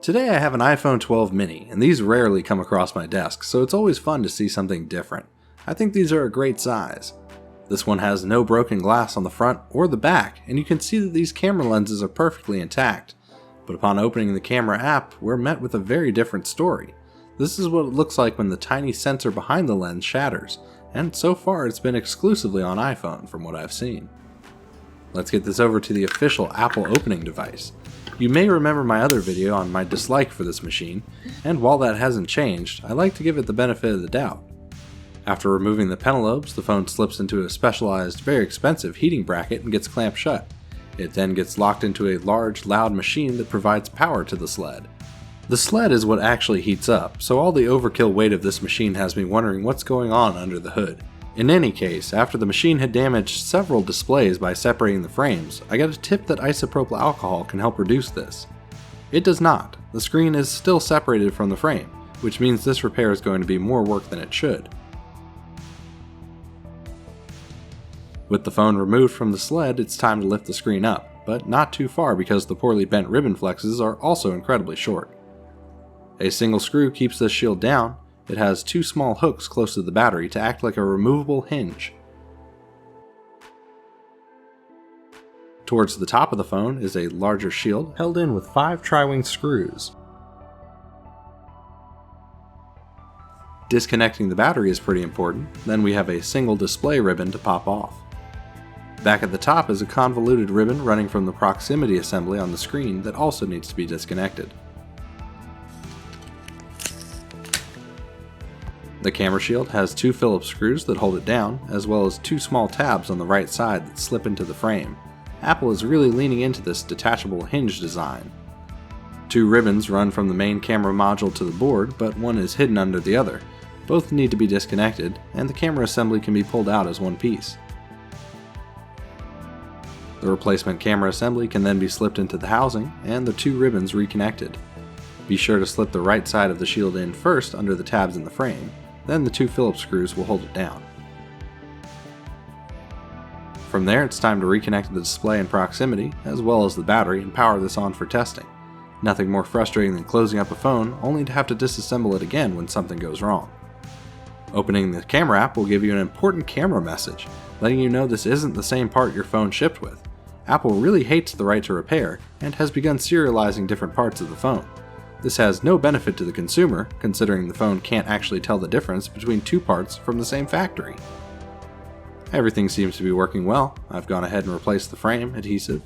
Today I have an iPhone 12 mini, and these rarely come across my desk, so it's always fun to see something different. I think these are a great size. This one has no broken glass on the front or the back, and you can see that these camera lenses are perfectly intact. But upon opening the camera app, we're met with a very different story. This is what it looks like when the tiny sensor behind the lens shatters, and so far it's been exclusively on iPhone from what I've seen. Let's get this over to the official Apple opening device. You may remember my other video on my dislike for this machine, and while that hasn't changed, I like to give it the benefit of the doubt. After removing the pentalobes, the phone slips into a specialized, very expensive heating bracket and gets clamped shut. It then gets locked into a large, loud machine that provides power to the sled. The sled is what actually heats up, so all the overkill weight of this machine has me wondering what's going on under the hood. In any case, after the machine had damaged several displays by separating the frames, I got a tip that isopropyl alcohol can help reduce this. It does not. The screen is still separated from the frame, which means this repair is going to be more work than it should. With the phone removed from the sled, it's time to lift the screen up, but not too far because the poorly bent ribbon flexes are also incredibly short. A single screw keeps this shield down. It has two small hooks close to the battery to act like a removable hinge. Towards the top of the phone is a larger shield held in with 5 tri-wing screws. Disconnecting the battery is pretty important, then we have a single display ribbon to pop off. Back at the top is a convoluted ribbon running from the proximity assembly on the screen that also needs to be disconnected. The camera shield has 2 Phillips screws that hold it down, as well as 2 small tabs on the right side that slip into the frame. Apple is really leaning into this detachable hinge design. 2 ribbons run from the main camera module to the board, but one is hidden under the other. Both need to be disconnected, and the camera assembly can be pulled out as one piece. The replacement camera assembly can then be slipped into the housing, and the 2 ribbons reconnected. Be sure to slip the right side of the shield in first under the tabs in the frame. Then the 2 Phillips screws will hold it down. From there, it's time to reconnect the display and proximity, as well as the battery, and power this on for testing. Nothing more frustrating than closing up a phone, only to have to disassemble it again when something goes wrong. Opening the camera app will give you an important camera message, letting you know this isn't the same part your phone shipped with. Apple really hates the right to repair, and has begun serializing different parts of the phone. This has no benefit to the consumer, considering the phone can't actually tell the difference between 2 parts from the same factory. Everything seems to be working well. I've gone ahead and replaced the frame, adhesive,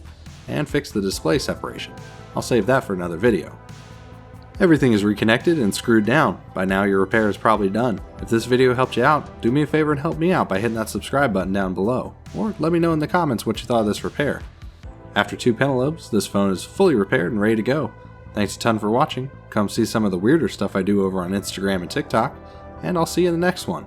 and fixed the display separation. I'll save that for another video. Everything is reconnected and screwed down. By now your repair is probably done. If this video helped you out, do me a favor and help me out by hitting that subscribe button down below, or let me know in the comments what you thought of this repair. After 2 pentalobes, this phone is fully repaired and ready to go. Thanks a ton for watching. Come see some of the weirder stuff I do over on Instagram and TikTok, and I'll see you in the next one.